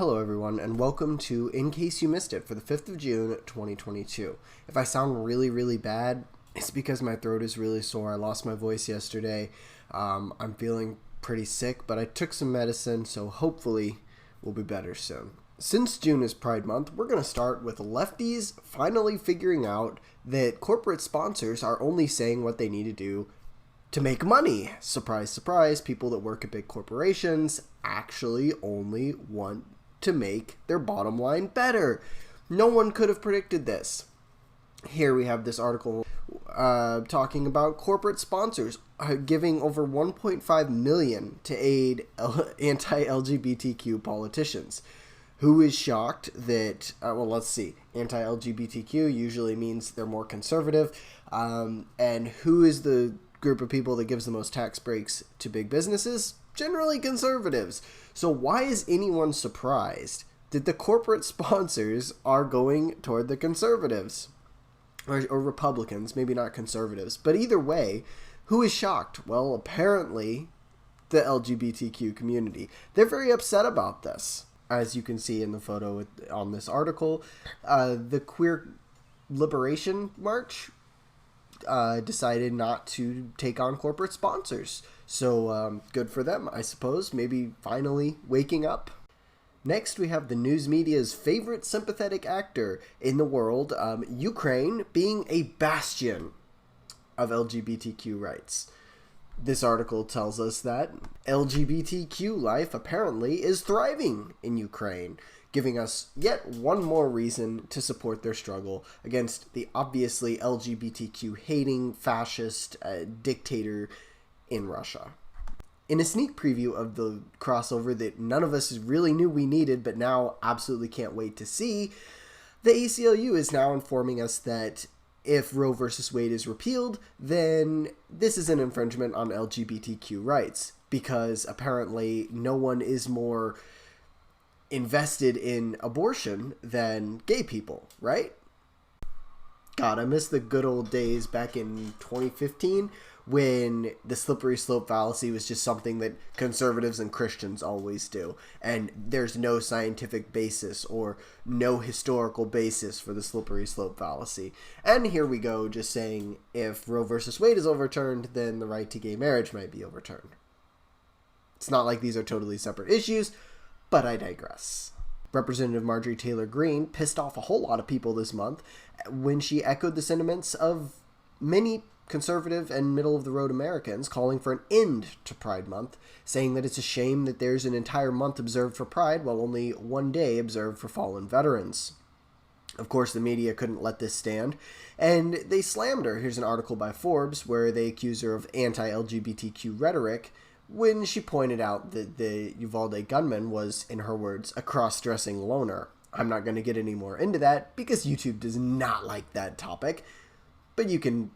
Hello everyone, and welcome to In Case You Missed It for the 5th of June, 2022. If I sound really bad, it's because my throat is really sore. I lost my voice yesterday. I'm feeling pretty sick, but I took some medicine, so hopefully we'll be better soon. Since June is Pride Month, we're going to start with lefties finally figuring out that corporate sponsors are only saying what they need to do to make money. Surprise, surprise, people that work at big corporations actually only want to make their bottom line better. No one could have predicted this. Here we have this article talking about corporate sponsors giving over $1.5 million to aid anti-LGBTQ politicians. Who is shocked that, let's see, anti-LGBTQ usually means they're more conservative, and who is the group of people that gives the most tax breaks to big businesses? Generally conservatives. So why is anyone surprised that the corporate sponsors are going toward the conservatives? Or Republicans, maybe not conservatives. But either way, who is shocked? Well, apparently the LGBTQ community. They're very upset about this. As you can see in the photo on this article, the Queer Liberation March decided not to take on corporate sponsors. So good for them, I suppose. Maybe finally waking up. Next, we have the news media's favorite sympathetic actor in the world, Ukraine, being a bastion of LGBTQ rights. This article tells us that LGBTQ life apparently is thriving in Ukraine, giving us yet one more reason to support their struggle against the obviously LGBTQ-hating fascist dictator in Russia. In a sneak preview of the crossover that none of us really knew we needed, but now absolutely can't wait to see, the ACLU is now informing us that if Roe v. Wade is repealed, then this is an infringement on LGBTQ rights, because apparently no one is more invested in abortion than gay people, right? God, I miss the good old days back in 2015 when the slippery slope fallacy was just something that conservatives and Christians always do, and there's no scientific basis or no historical basis for the slippery slope fallacy. And here we go, just saying if Roe versus Wade is overturned, then the right to gay marriage might be overturned. It's not like these are totally separate issues, but I digress. Representative Marjorie Taylor Greene pissed off a whole lot of people this month when she echoed the sentiments of many conservative and middle-of-the-road Americans calling for an end to Pride Month, saying that it's a shame that there's an entire month observed for Pride while only one day observed for fallen veterans. Of course, the media couldn't let this stand, and they slammed her. Here's an article by Forbes where they accuse her of anti-LGBTQ rhetoric when she pointed out that the Uvalde gunman was, in her words, a cross-dressing loner. I'm not going to get any more into that because YouTube does not like that topic, but you can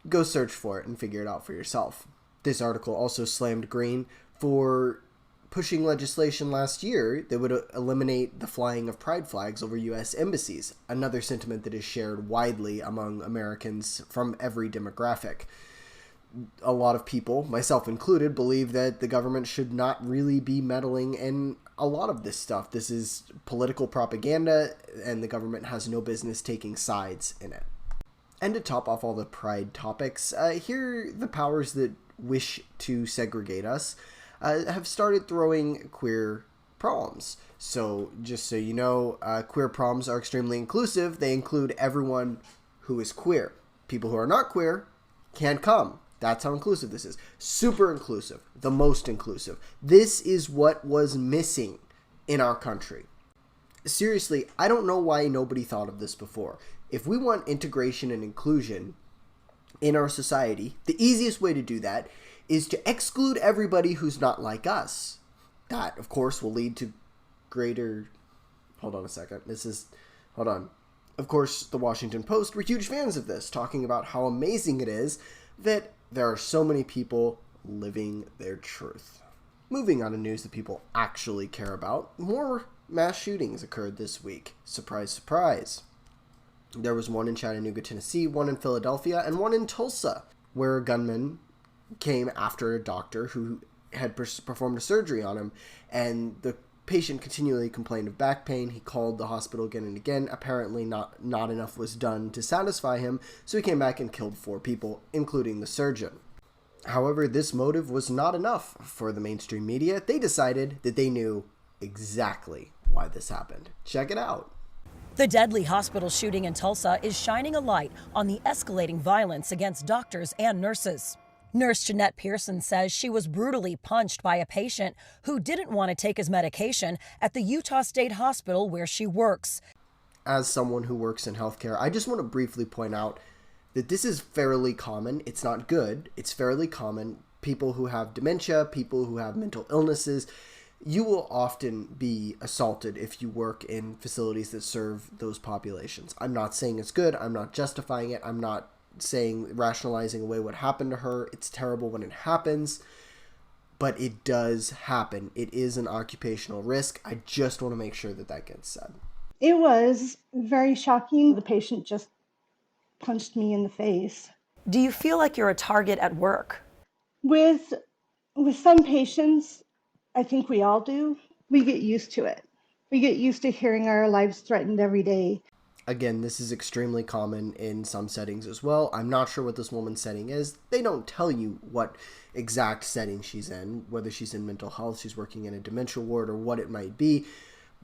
go search for it and figure it out for yourself. This article also slammed Greene for pushing legislation last year that would eliminate the flying of pride flags over U.S. embassies, another sentiment that is shared widely among Americans from every demographic. A lot of people, myself included, believe that the government should not really be meddling in a lot of this stuff. This is political propaganda, and the government has no business taking sides in it. And to top off all the pride topics, here the powers that wish to segregate us have started throwing queer proms. So just so you know, queer proms are extremely inclusive. They include everyone who is queer. People who are not queer can't come. That's how inclusive this is. Super inclusive. The most inclusive. This is what was missing in our country. Seriously, I don't know why nobody thought of this before. If we want integration and inclusion in our society, the easiest way to do that is to exclude everybody who's not like us. That, of course, will lead to greater... Hold on a second. Hold on. Of course, the Washington Post were huge fans of this, talking about how amazing it is that there are so many people living their truth. Moving on to news that people actually care about, more mass shootings occurred this week. Surprise, surprise. There was one in Chattanooga, Tennessee, one in Philadelphia, and one in Tulsa, where a gunman came after a doctor who had performed a surgery on him, and the patient continually complained of back pain. He called the hospital again and again. Apparently not enough was done to satisfy him, so he came back and killed 4 people, including the surgeon. However, this motive was not enough for the mainstream media. They decided that they knew exactly why this happened. Check it out. The deadly hospital shooting in Tulsa is shining a light on the escalating violence against doctors and nurses. Nurse Jeanette Pearson says she was brutally punched by a patient who didn't want to take his medication at the Utah State Hospital where she works. As someone who works in healthcare, I just want to briefly point out that this is fairly common. It's not good. It's fairly common. People who have dementia, people who have mental illnesses, you will often be assaulted if you work in facilities that serve those populations. I'm not saying it's good. I'm not justifying it. I'm not rationalizing away what happened to her. It's terrible when it happens, but it does happen. It is an occupational risk. I just want to make sure that gets said. It was very shocking. The patient just punched me in the face. Do you feel like you're a target at work? With some patients, I think we all do. We get used to it. We get used to hearing our lives threatened every day. Again, this is extremely common in some settings as well. I'm not sure what this woman's setting is. They don't tell you what exact setting she's in, whether she's in mental health, she's working in a dementia ward, or what it might be.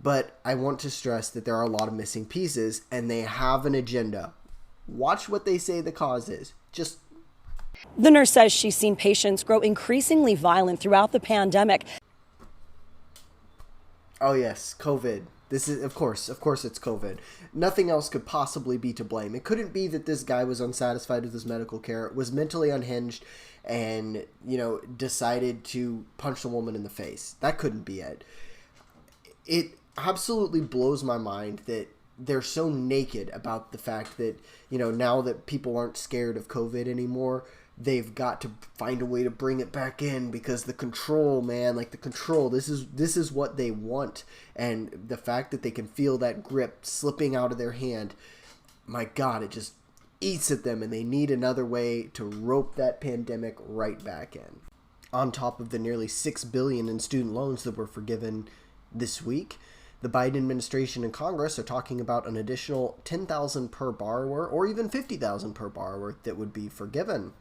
But I want to stress that there are a lot of missing pieces, and they have an agenda. Watch what they say the cause is. The nurse says she's seen patients grow increasingly violent throughout the pandemic. Oh yes, COVID. This is, of course it's COVID. Nothing else could possibly be to blame. It couldn't be that this guy was unsatisfied with his medical care, was mentally unhinged, and, decided to punch the woman in the face. That couldn't be it. It absolutely blows my mind that they're so naked about the fact that, now that people aren't scared of COVID anymore, they've got to find a way to bring it back in because the control, man, this is what they want. And the fact that they can feel that grip slipping out of their hand, my God, it just eats at them, and they need another way to rope that pandemic right back in. On top of the nearly $6 billion in student loans that were forgiven this week, the Biden administration and Congress are talking about an additional $10,000 per borrower, or even $50,000 per borrower, that would be forgiven.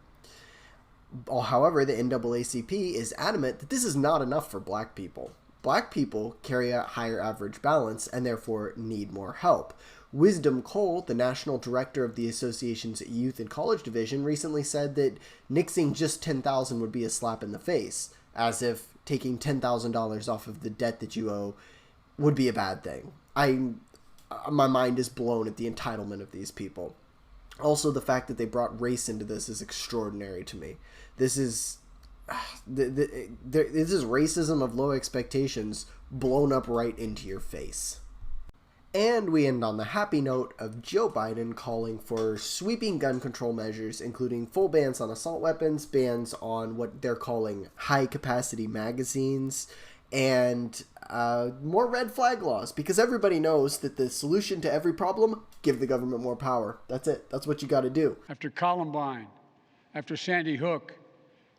However, the NAACP is adamant that this is not enough for Black people. Black people carry a higher average balance and therefore need more help. Wisdom Cole, the national director of the association's Youth and College Division, recently said that nixing just $10,000 would be a slap in the face, as if taking $10,000 off of the debt that you owe would be a bad thing. My mind is blown at the entitlement of these people. Also, the fact that they brought race into this is extraordinary to me. This is racism of low expectations blown up right into your face. And we end on the happy note of Joe Biden calling for sweeping gun control measures, including full bans on assault weapons, bans on what they're calling high-capacity magazines, and more red flag laws, because everybody knows that the solution to every problem, give the government more power. That's it. That's what you got to do. After Columbine, after Sandy Hook,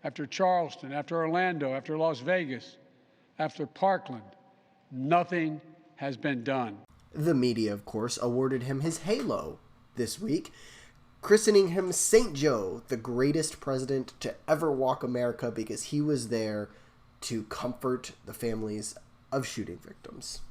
after Charleston, after Orlando, after Las Vegas, after Parkland, nothing has been done. The media, of course, awarded him his halo this week, christening him St. Joe, the greatest president to ever walk America, because he was there to comfort the families of shooting victims.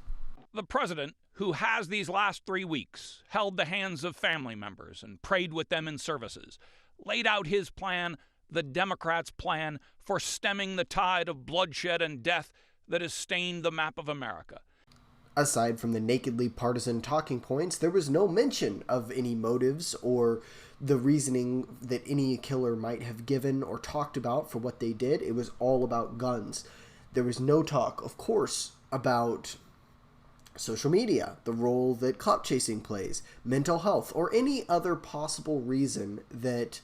The president, who has these last 3 weeks held the hands of family members and prayed with them in services, laid out his plan, the Democrats' plan, for stemming the tide of bloodshed and death that has stained the map of America. Aside from the nakedly partisan talking points, there was no mention of any motives or the reasoning that any killer might have given or talked about for what they did. It was all about guns. There was no talk, of course, about social media, the role that cop chasing plays, mental health, or any other possible reason that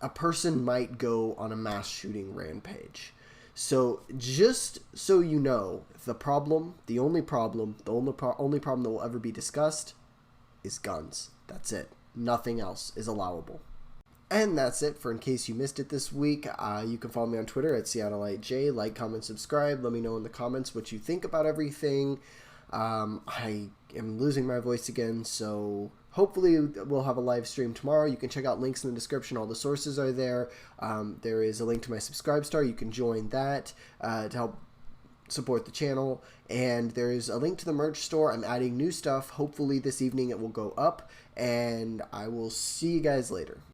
a person might go on a mass shooting rampage. So just so you know, the only problem that will ever be discussed is guns. That's it. Nothing else is allowable. And that's it for In Case You Missed It this week. You can follow me on Twitter at SeattleiteJ. Like, comment, subscribe. Let me know in the comments what you think about everything. I am losing my voice again, so hopefully we'll have a live stream tomorrow. You can check out links in the description. All the sources are there. There is a link to my Subscribestar. You can join that to help support the channel, and there's a link to the merch store. I'm adding new stuff. Hopefully this evening it will go up, and I will see you guys later.